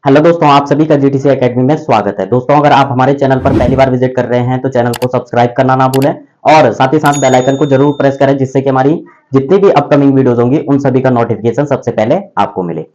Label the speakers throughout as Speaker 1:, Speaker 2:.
Speaker 1: Hello दोस्तों, आप सभी का जीटीसी एकेडमी में स्वागत है। दोस्तों, अगर आप हमारे चैनल पर पहली बार विजिट कर रहे हैं तो चैनल को सब्सक्राइब करना ना भूलें और साथ ही साथ बेल आइकन को जरूर प्रेस करें, जिससे कि हमारी जितनी भी अपकमिंग वीडियोस होंगी उन सभी का नोटिफिकेशन सबसे पहले आपको मिले।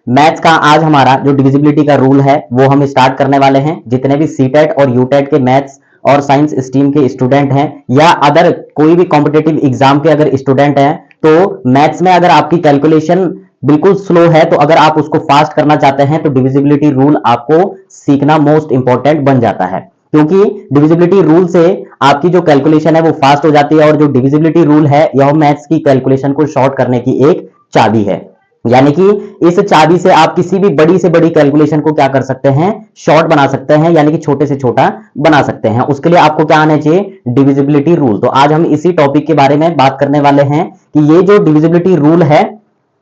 Speaker 1: मैथ्स का आज हमारा जो डिविजिबिलिटी का रूल है वो हम स्टार्ट करने वाले हैं। जितने भी सीटेट और यूटेट के मैथ्स और साइंस स्ट्रीम के स्टूडेंट हैं या अदर कोई भी कॉम्पिटेटिव एग्जाम के अगर स्टूडेंट हैं, तो मैथ्स में अगर आपकी कैलकुलेशन बिल्कुल स्लो है, तो अगर आप उसको फास्ट करना चाहते हैं तो डिविजिबिलिटी रूल आपको सीखना मोस्ट इंपॉर्टेंट बन जाता है, क्योंकि डिविजिबिलिटी रूल से आपकी जो कैलकुलेशन है वो फास्ट हो जाती है। और जो डिविजिबिलिटी रूल है यह मैथ्स की कैलकुलेशन को शॉर्ट करने की एक चाबी है, यानी कि इस चाबी से आप किसी भी बड़ी से बड़ी कैलकुलेशन को क्या कर सकते हैं, शॉर्ट बना सकते हैं, यानी कि छोटे से छोटा बना सकते हैं। उसके लिए आपको क्या आना चाहिए, डिविजिबिलिटी रूल। तो आज हम इसी टॉपिक के बारे में बात करने वाले हैं कि ये जो डिविजिबिलिटी रूल है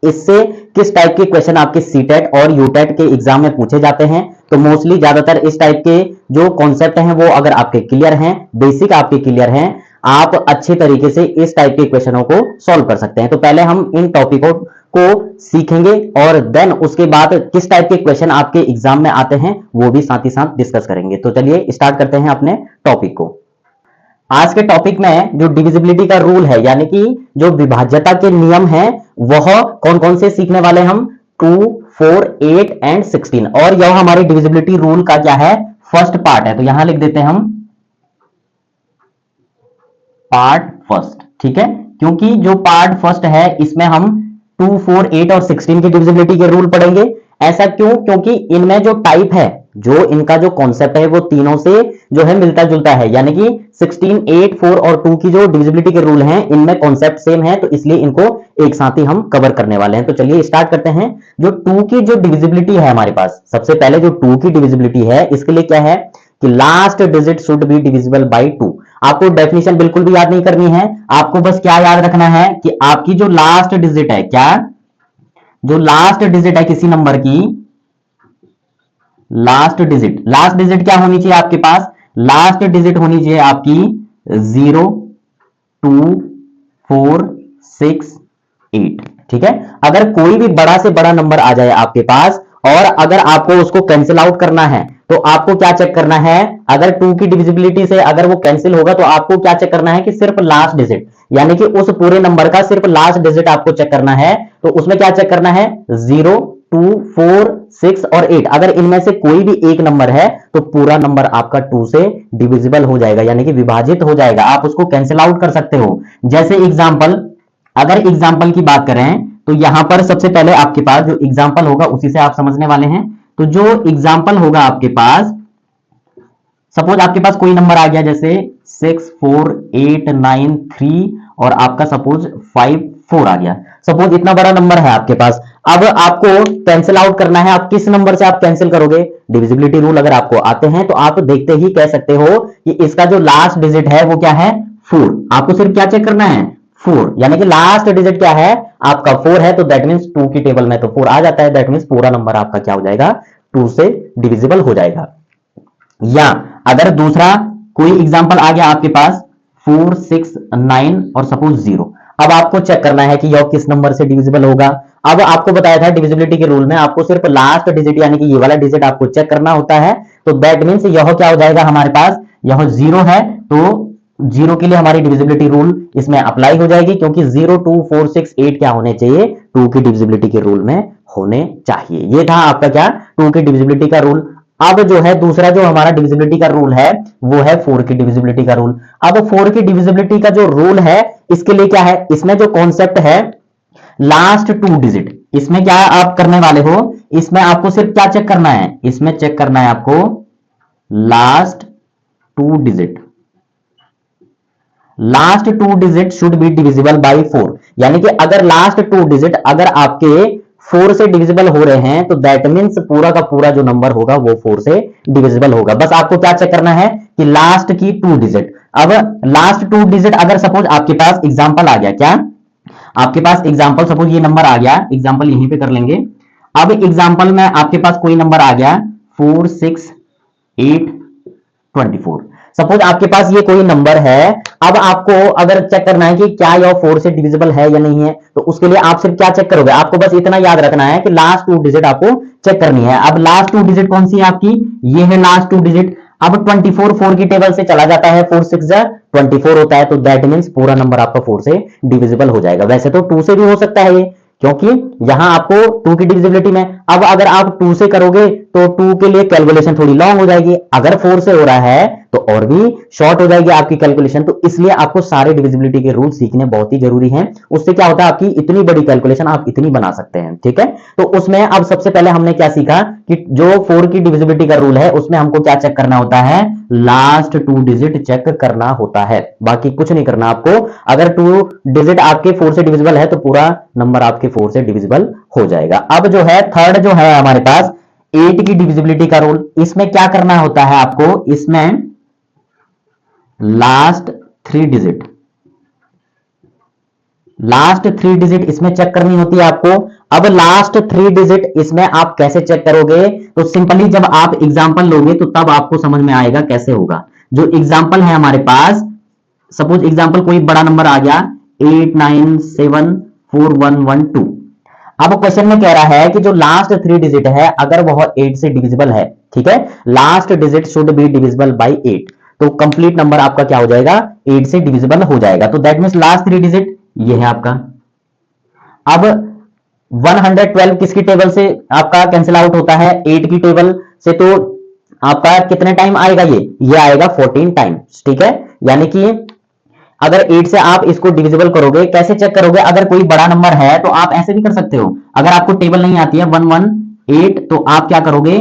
Speaker 1: इससे किस टाइप के क्वेश्चन आपके सीटेट और यूटेट के एग्जाम में पूछे जाते हैं। तो मोस्टली ज्यादातर इस टाइप के जो कॉन्सेप्ट हैं वो अगर आपके क्लियर हैं, बेसिक आपके क्लियर हैं, आप अच्छे तरीके से इस टाइप के क्वेश्चनों को सॉल्व कर सकते हैं। तो पहले हम इन टॉपिकों को सीखेंगे और देन उसके बाद किस टाइप के क्वेश्चन आपके एग्जाम में आते हैं वो भी साथ ही साथ डिस्कस करेंगे। तो चलिए स्टार्ट करते हैं अपने टॉपिक को। आज के टॉपिक में जो डिविजिबिलिटी का रूल है, यानी कि जो विभाज्यता के नियम हैं, वह कौन कौन से सीखने वाले हम, 2, 4, 8 एंड 16। और यह हमारे डिविजिबिलिटी रूल का क्या है, फर्स्ट पार्ट है। तो यहां लिख देते हैं हम पार्ट फर्स्ट, ठीक है, क्योंकि जो पार्ट फर्स्ट है इसमें हम 2, 4, 8 और 16 की डिविजिबिलिटी के रूल पढ़ेंगे। ऐसा क्यों, क्योंकि इनमें जो टाइप है, जो इनका जो कॉन्सेप्ट है वो तीनों से जो है मिलता जुलता है, यानी कि 16, 8, 4 और 2 की जो डिविजिबिलिटी के रूल हैं इनमें कॉन्सेप्ट सेम है, तो इसलिए इनको एक साथ ही हम कवर करने वाले हैं। तो चलिए स्टार्ट करते हैं। जो 2 की जो डिविजिबिलिटी है हमारे पास, सबसे पहले जो 2 की डिविजिबिलिटी है इसके लिए क्या है कि last digit should be divisible by 2। आपको डेफिनेशन बिल्कुल भी याद नहीं करनी है, आपको बस क्या याद रखना है कि आपकी जो लास्ट डिजिट है, क्या जो लास्ट डिजिट है किसी नंबर की, लास्ट डिजिट क्या होनी चाहिए आपके पास, लास्ट डिजिट होनी चाहिए आपकी 0, 2, 4, 6, 8। ठीक है, अगर कोई भी बड़ा से बड़ा नंबर आ जाए आपके पास और अगर आपको उसको कैंसिल आउट करना है तो आपको क्या चेक करना है, अगर 2 की डिविजिबिलिटी से अगर वो कैंसिल होगा तो आपको क्या चेक करना है कि सिर्फ लास्ट डिजिट, यानी कि उस पूरे नंबर का सिर्फ लास्ट डिजिट आपको चेक करना है। तो उसमें क्या चेक करना है, 0, 2, 4, 6 और 8। अगर इनमें से कोई भी एक नंबर है तो पूरा नंबर आपका 2 से डिविजिबल हो जाएगा, यानी कि विभाजित हो जाएगा, आप उसको कैंसिल आउट कर सकते हो। जैसे एग्जांपल, अगर एग्जांपल की बात करें तो यहां पर सबसे पहले आपके पास जो एग्जांपल होगा उसी से आप समझने वाले हैं। तो जो एग्जांपल होगा आपके पास, सपोज आपके पास कोई नंबर आ गया जैसे 6, 4, 8, 9, 3 और आपका सपोज 5, 4 आ गया। सपोज इतना बड़ा नंबर है आपके पास, अब आपको कैंसिल आउट करना है। आप किस नंबर से आप कैंसिल करोगे, डिविजिबिलिटी रूल अगर आपको आते हैं तो आप देखते ही कह सकते हो कि इसका जो लास्ट डिजिट है वो क्या है, 4। आपको सिर्फ क्या चेक करना है, 4, यानी कि लास्ट डिजिट क्या है आपका 4 है, तो दैट मींस 2 की टेबल में तो 4 आ जाता है, दैट मींस पूरा नंबर आपका क्या हो जाएगा, 2 से डिविजिबल हो जाएगा। या अगर दूसरा कोई एग्जांपल आ गया आपके पास 4, 6, 9 और सपोज 0, अब आपको चेक करना है कि यह किस नंबर से डिविजिबल होगा। अब आपको बताया था डिविजिबिलिटी के रूल में आपको सिर्फ लास्ट डिजिट यानी कि ये वाला डिजिट आपको चेक करना होता है, तो दैट मींस यह क्या हो जाएगा हमारे पास, यह 0 है, तो 0 के लिए हमारी डिविजिबिलिटी रूल इसमें अप्लाई हो जाएगी, क्योंकि 0, 2, 4, 6, 8 क्या होने चाहिए, 2 की डिविजिबिलिटी के रूल में होने चाहिए। ये था आपका क्या, 2 की डिविजिबिलिटी का रूल। अब जो है दूसरा जो हमारा डिविजिबिलिटी का रूल है वो है 4 की डिविजिबिलिटी का रूल। अब 4 की डिविजिबिलिटी का जो रूल है इसके लिए क्या है, इसमें जो कॉन्सेप्ट है लास्ट 2 डिजिट, इसमें क्या आप करने वाले हो, इसमें आपको सिर्फ क्या चेक करना है, इसमें चेक करना है आपको last 2 digit, last 2 digit should be divisible by 4, यानी कि अगर लास्ट 2 डिजिट अगर आपके 4 से डिविजिबल हो रहे हैं तो दैट मींस पूरा का पूरा जो नंबर होगा वो 4 से डिविजिबल होगा। बस आपको क्या चेक करना है कि लास्ट की 2 डिजिट। अब लास्ट 2 डिजिट अगर सपोज आपके पास एग्जांपल आ गया, क्या आपके पास एग्जांपल, सपोज ये नंबर आ गया, एग्जांपल यहीं पे कर लेंगे। अब एग्जांपल में आपके पास कोई नंबर आ गया 4, 6, 8, 24। सपोज आपके पास ये कोई नंबर है, अब आपको अगर चेक करना है कि क्या यह 4 से डिविजिबल है या नहीं है, तो उसके लिए आप सिर्फ क्या चेक करोगे, आपको बस इतना याद रखना है कि लास्ट 2 डिजिट आपको चेक करनी है। अब लास्ट 2 डिजिट कौन सी है आपकी, ये है लास्ट 2 डिजिट। अब 24 4 की टेबल से चला जाता है, 4 6 24 होता है, तो दैट मींस पूरा नंबर आपका 4 से डिविजिबल हो जाएगा। वैसे तो 2 से भी हो सकता है ये, क्योंकि यहां आपको 2 की डिविजिबिलिटी में, अब अगर आप 2 से करोगे तो 2 के लिए कैलकुलेशन थोड़ी लॉन्ग हो जाएगी, अगर 4 से हो रहा है तो और भी शॉर्ट हो जाएगी आपकी कैलकुलेशन। तो इसलिए आपको सारे डिविजिबिलिटी के रूल सीखने बहुत ही जरूरी हैं। उससे क्या होता है, आपकी इतनी बड़ी कैलकुलेशन आप इतनी बना सकते हैं, ठीक है। तो उसमें अब सबसे पहले हमने क्या सीखा कि जो 4 की डिविजिबिलिटी का रूल है उसमें हमको क्या चेक करना होता है, लास्ट 2 डिजिट चेक करना होता है, बाकी कुछ नहीं करना आपको। अगर 2 डिजिट आपके 4 से डिविजिबल है तो पूरा नंबर आपके 4 से डिविजिबल हो जाएगा। अब जो है थर्ड जो है हमारे पास 8 की डिविजिबिलिटी का रूल, इसमें क्या करना होता है आपको, इसमें लास्ट 3 डिजिट इसमें चेक करनी होती है आपको। अब लास्ट 3 डिजिट इसमें आप कैसे चेक करोगे, तो सिंपली जब आप एग्जांपल लोगे तो तब आपको समझ में आएगा कैसे होगा। जो एग्जांपल है हमारे पास, सपोज एग्जांपल कोई बड़ा नंबर आ गया 89741112। अब क्वेश्चन में कह रहा है कि जो लास्ट 3 डिजिट है अगर वह 8 से डिविजिबल है, ठीक है, last digit should be divisible by 8, तो कंप्लीट नंबर आपका क्या हो जाएगा, 8 से डिविजिबल हो जाएगा। तो दैट मींस लास्ट 3 डिजिट ये है आपका। अब 112 किसकी टेबल से आपका कैंसिल आउट होता है, 8 की टेबल से, तो आपका कितने टाइम आएगा, ये आएगा 14 टाइम्स, ठीक है। यानी कि अगर 8 से आप इसको डिविजिबल करोगे, कैसे चेक करोगे, अगर कोई बड़ा नंबर है तो आप ऐसे भी कर सकते हो, अगर आपको टेबल नहीं आती है 118 तो आप क्या करोगे,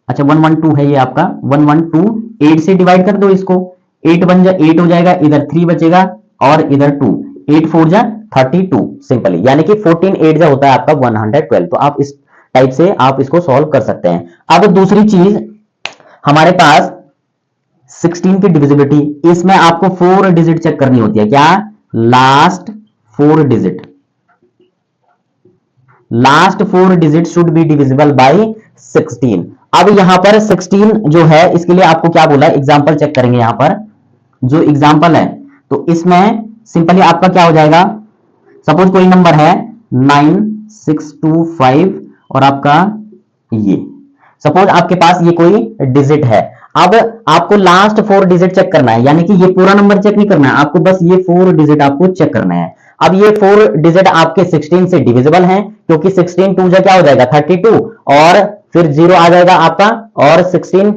Speaker 1: अच्छा 112 है ये आपका, 112 8 से डिवाइड कर दो इसको, 8 1 8 हो जाएगा, इधर 3 बचेगा और इधर 2, 8 4 32 सिंपली, यानी कि 14 8 होता है आपका 112। तो आप इस टाइप से आप इसको सॉल्व कर सकते हैं। अब दूसरी चीज हमारे पास 16 की डिविजिबिलिटी, इसमें आपको 4 डिजिट चेक करनी होती है, क्या, last 4 digit should be divisible by 16। अब यहां पर 16 जो है इसके लिए आपको क्या बोला, एग्जांपल चेक करेंगे। यहां पर जो एग्जांपल है तो इसमें सिंपली आपका क्या हो जाएगा, सपोज कोई नंबर है 9625 और आपका ये, सपोज आपके पास ये कोई डिजिट है। अब आपको लास्ट 4 डिजिट चेक करना है, यानी कि ये पूरा नंबर चेक नहीं करना है आपको, बस ये 4 डिजिट आपको चेक करना है। अब ये 4 डिजिट आपके 16 से डिविजिबल हैं, क्योंकि 16 2 क्या हो जाएगा 32 और फिर 0 आ जाएगा आपका, और 16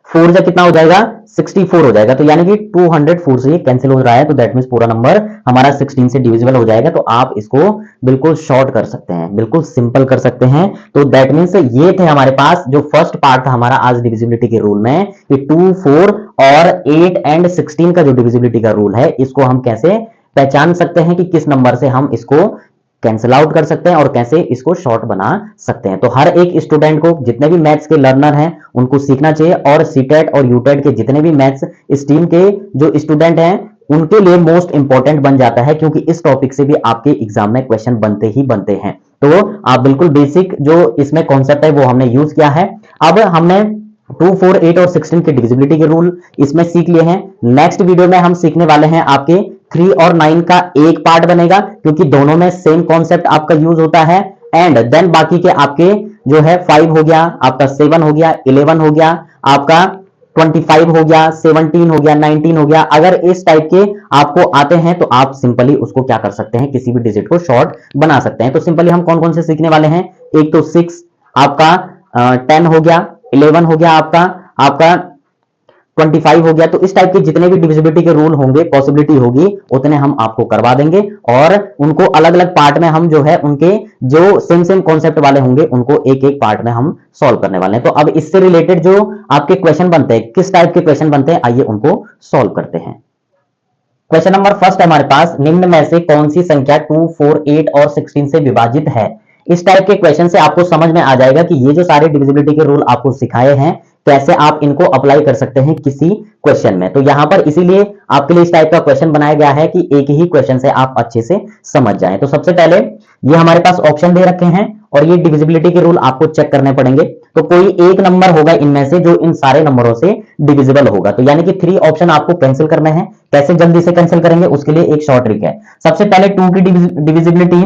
Speaker 1: 4 कितना हो जाएगा 64 हो जाएगा, तो यानी कि 204 से ये कैंसिल हो रहा है, तो दैट मींस पूरा नंबर हमारा 16 से डिविजिबल हो जाएगा। तो आप इसको बिल्कुल शॉर्ट कर सकते हैं, बिल्कुल सिंपल कर सकते हैं। तो दैट मींस ये थे हमारे पास जो फर्स्ट पार्ट था हमारा आज डिविजिबिलिटी के रूल में, कि 2 4 और 8 एंड 16 का जो डिविजिबिलिटी का रूल है, इसको हम कैसे पहचान सकते हैं कि किस नंबर से हम इसको कैंसिल आउट कर सकते हैं और कैसे इसको शॉर्ट बना सकते हैं। तो हर एक स्टूडेंट को, जितने भी मैथ्स के लर्नर हैं उनको सीखना चाहिए, और सीटेट और यूटेट के जितने भी मैथ्स स्ट्रीम के जो स्टूडेंट हैं उनके लिए मोस्ट इंपॉर्टेंट बन जाता है, क्योंकि इस टॉपिक से भी आपके एग्जाम में क्वेश्चन बनते ही बनते हैं। तो आप बिल्कुल बेसिक जो इसमें कॉन्सेप्ट है वो हमने यूज किया है। अब हमने 2 4 8 और 16 के डिविजिबिलिटी के रूल इसमें सीख लिए हैं। नेक्स्ट वीडियो में हम सीखने वाले हैं आपके 3 और 9 का एक पार्ट बनेगा, क्योंकि दोनों में सेम कॉन्सेप्ट आपका यूज होता है। एंड देन बाकी के आपके जो है 5 हो गया, आपका 7 हो गया, 11 हो गया, आपका 25 हो गया, 17 हो गया, 19 हो गया। अगर इस टाइप के आपको आते हैं तो आप सिंपली उसको क्या कर सकते हैं, किसी भी डिजिट को शॉर्ट बना सकते हैं। तो सिंपली हम कौन कौन से सीखने वाले हैं, एक तो 6 आपका, 10 हो गया, 11 हो गया, आपका 25 हो गया। तो इस टाइप के जितने भी डिविजिबिलिटी के रूल होंगे, पॉसिबिलिटी होगी, उतने हम आपको करवा देंगे, और उनको अलग अलग पार्ट में हम जो है उनके जो सेम कॉन्सेप्ट वाले होंगे उनको एक एक पार्ट में हम सॉल्व करने वाले हैं। तो अब इससे रिलेटेड जो आपके क्वेश्चन बनते हैं, किस टाइप के क्वेश्चन बनते हैं, आइए उनको सॉल्व करते हैं। क्वेश्चन नंबर फर्स्ट है हमारे पास, निम्न में से कौन सी संख्या 2 4 8 और 16 से विभाजित है। इस टाइप के क्वेश्चन से आपको समझ में आ जाएगा कि ये जो सारे डिविजिबिलिटी के रूल आपको सिखाए हैं कैसे आप इनको अप्लाई कर सकते हैं किसी क्वेश्चन में। तो यहां पर इसीलिए आपके लिए इस टाइप का क्वेश्चन बनाया गया है कि एक ही क्वेश्चन से आप अच्छे से समझ जाएं। तो सबसे पहले ये हमारे पास ऑप्शन दे रखे हैं, और ये डिविजिबिलिटी के रूल आपको चेक करने पड़ेंगे। तो कोई एक नंबर होगा इनमें से जो इन सारे नंबरों से डिविजिबल होगा। तो यानी कि 3 ऑप्शन आपको कैंसिल करने हैं। कैसे जल्दी से कैंसिल करेंगे उसके लिए एक शॉर्ट ट्रिक है। सबसे पहले 2 की डिविजिबिलिटी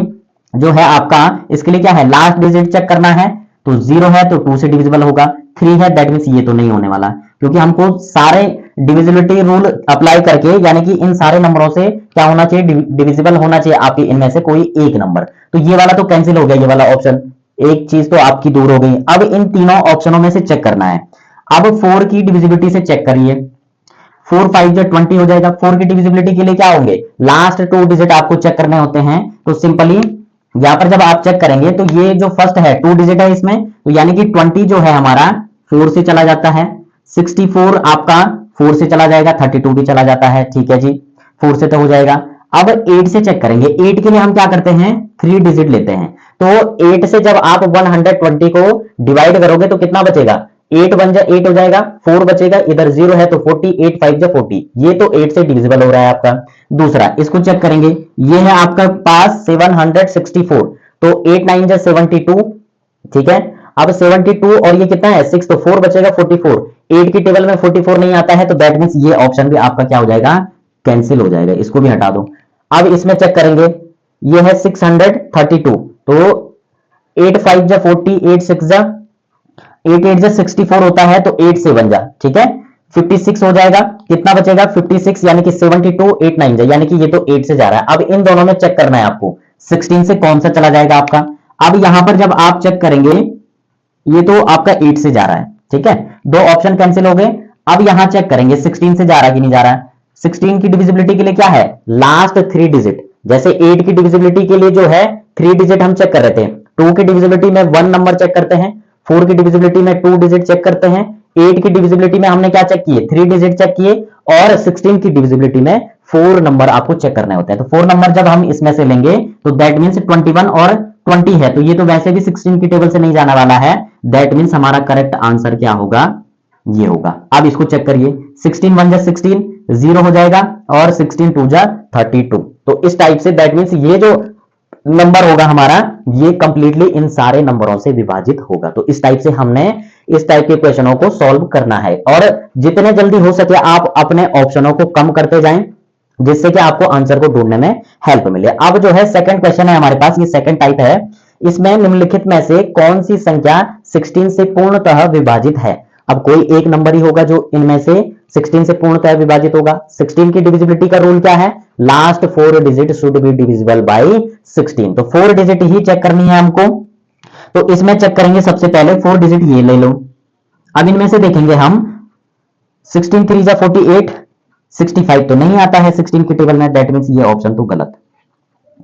Speaker 1: जो है आपका, इसके लिए क्या है, लास्ट डिजिट चेक करना है। तो 0 है तो 2 से डिविजिबल होगा, 3 है दैट मींस ये तो नहीं होने वाला, क्योंकि हमको सारे डिविजिबिलिटी रूल अप्लाई करके यानी कि इन सारे नंबरों से क्या होना चाहिए, डिविजिबल होना चाहिए आपके इनमें से कोई एक नंबर। तो ये वाला तो कैंसिल हो गया, ये वाला ऑप्शन, एक चीज तो आपकी दूर हो गई। अब इन तीनों ऑप्शनों में से चेक करना है। अब 4 की डिविजिबिलिटी से चेक करिए, 4 5 जो 20 हो जाएगा। 4 की डिविजिबिलिटी के लिए क्या होंगे, लास्ट 2 डिजिट आपको चेक करने होते हैं। तो सिंपली यहां पर जब आप चेक करेंगे तो ये जो फर्स्ट है 2 डिजिट है इसमें, तो यानी कि 20 जो है हमारा 4 से चला जाता है, 64 आपका 4 से चला जाएगा, 32 भी चला जाता है, ठीक है जी, 4 से तो हो जाएगा। अब 8 से चेक करेंगे। 8 के लिए हम क्या करते हैं, 3 डिजिट लेते हैं। तो 8 से जब आप 120 को डिवाइड करोगे तो कितना बचेगा, 8 1 जा 8 हो जाएगा, 4 बचेगा, इधर 0 है तो 40, 8 5 जा 40, ये तो 8 से डिविजिबल हो रहा है आपका। दूसरा इसको चेक करेंगे, ये है आपका पास 764, तो 8 9 जा 72, ठीक है। अब 72 और ये कितना है 6, तो 4 बचेगा 44, 8 की टेबल में 44 नहीं आता है, तो दैट मींस ये ऑप्शन भी आपका क्या हो जाएगा, कैंसिल हो जाएगा, इसको भी हटा दो। अब इसमें चेक करेंगे, ये है 632, तो 8 5 जा 40, 8 6 जा 8 8 जा 64 होता है, तो 8 से 1 जा, ठीक है, 56 हो जाएगा। कितना बचेगा 56, यानी कि 72 8 9 जा, यानी कि ये तो 8 से जा रहा है। अब इन दोनों में चेक करना है आपको, 16 से कौन सा चला जाएगा आपका। अब यहां पर जब आप चेक करेंगे, ये तो आपका 8 से जा रहा है, ठीक है, 2 ऑप्शन कैंसिल हो गए। अब यहां चेक करेंगे 16 से जा रहा है कि नहीं जा रहा है। 16 की डिविजिबिलिटी के लिए क्या है, लास्ट 3 डिजिट, जैसे 8 की डिविजिबिलिटी के लिए जो है 3 डिजिट हम चेक कर रहे थे, 2 की डिविजिबिलिटी में 1 नंबर चेक करते हैं, 4 की डिविजिबिलिटी में 2 डिजिट चेक करते हैं, 8 की डिविजिबिलिटी में हमने क्या चेक किए, 3 डिजिट चेक किए, और 16 की डिविजिबिलिटी में 4 नंबर आपको चेक करने होते हैं। तो 4 नंबर जब हम इसमें से लेंगे तो दैट मींस 21 और 20 है, तो ये तो वैसे भी 16 की टेबल से नहीं जाने वाला है, दैट मींस हमारा करेक्ट आंसर क्या होगा, ये होगा। अब इसको चेक करिए, 16 1 जा 16, 0 हो जाएगा, और 16 2 जा 32, तो इस टाइप से दैट मींस ये जो नंबर होगा हमारा, ये कंप्लीटली इन सारे नंबरों से विभाजित होगा। तो इस टाइप से हमने इस टाइप के क्वेश्चनों को सॉल्व करना है, और जितने जल्दी हो सके आप अपने ऑप्शनों को कम करते जाएं, जिससे कि आपको आंसर को ढूंढने में हेल्प मिले। अब जो है सेकंड क्वेश्चन है हमारे पास, ये सेकंड टाइप है। इसमें निम्नलिखित में से कौन सी संख्या 16 से पूर्णतः विभाजित है। अब कोई एक नंबर ही होगा जो इनमें से 16 से पूर्णतः विभाजित होगा। 16 की डिविजिबिलिटी का रूल क्या है, last 4 digit should be divisible by 16, तो 4 डिजिट ही चेक करनी है हमको। तो इसमें चेक करेंगे सबसे पहले 4 डिजिट ये ले लो। अब इनमें से देखेंगे हम, 16 3 जा 48, 65 तो नहीं आता है 16 की टेबल में, दैट मींस ये ऑप्शन तो गलत,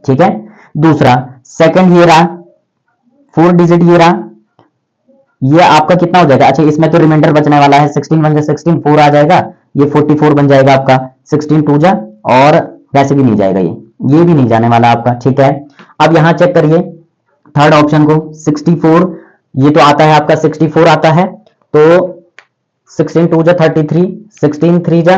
Speaker 1: ठीक है। दूसरा सेकंड ये रहा, 4 डिजिट ये रहा, ये आपका कितना हो जाएगा, अच्छा इसमें तो रिमाइंडर बचने वाला है, 16 1 जा 16, 4 आ जाएगा, ये 44 बन जाएगा आपका, 16 2 जा, और वैसे भी नहीं जाएगा, ये भी नहीं जाने वाला आपका, ठीक है। अब यहां चेक करिए थर्ड ऑप्शन को, 64 ये तो आता है आपका, 64 आता है, तो 16 2 जा 33, 16 3 जा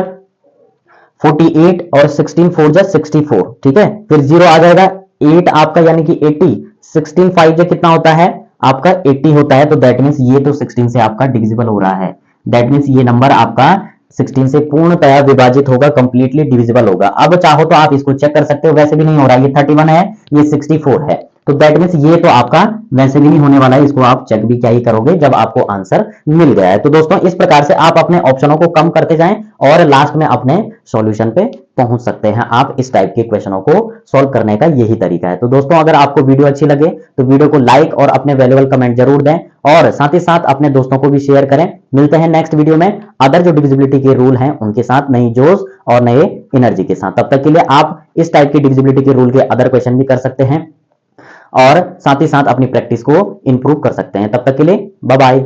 Speaker 1: 48, और 16 4 जा 64, ठीक है। फिर 0 आ जाएगा, 8 आपका यानी कि 80, 16 5 जा कितना होता है आपका 80 होता है, तो दैट मींस ये तो 16 से आपका डिविजिबल हो रहा है, दैट मींस ये नंबर आपका 16 से पूर्णतः विभाजित होगा, कंप्लीटली डिविजिबल होगा। अब चाहो तो आप इसको चेक कर सकते हो, वैसे भी नहीं हो रहा, ये 31 है, ये 64 है, तो दैट मींस ये तो आपका वैसे भी नहीं होने वाला है, इसको आप चेक भी क्या ही करोगे जब आपको आंसर मिल गया है। तो दोस्तों इस प्रकार से आप अपने ऑप्शनों को कम करते जाएं और लास्ट में अपने सॉल्यूशन पे पहुंच सकते हैं आप। इस टाइप के क्वेश्चनों को सॉल्व करने का यही तरीका है। तो दोस्तों अगर आपको वीडियो अच्छी लगे तो वीडियो को लाइक और अपने वैल्यूएबल कमेंट जरूर दें, और साथ ही साथ अपने दोस्तों को भी शेयर करें। मिलते हैं नेक्स्ट वीडियो में अदर जो डिविजिबिलिटी के रूल हैं उनके साथ, नई जोश और नए एनर्जी के साथ। तब तक के लिए आप इस टाइप की डिविजिबिलिटी के रूल के अदर क्वेश्चन भी कर सकते हैं, और साथ ही साथ अपनी प्रैक्टिस को इंप्रूव कर सकते हैं। तब तक के लिए बाय बाय।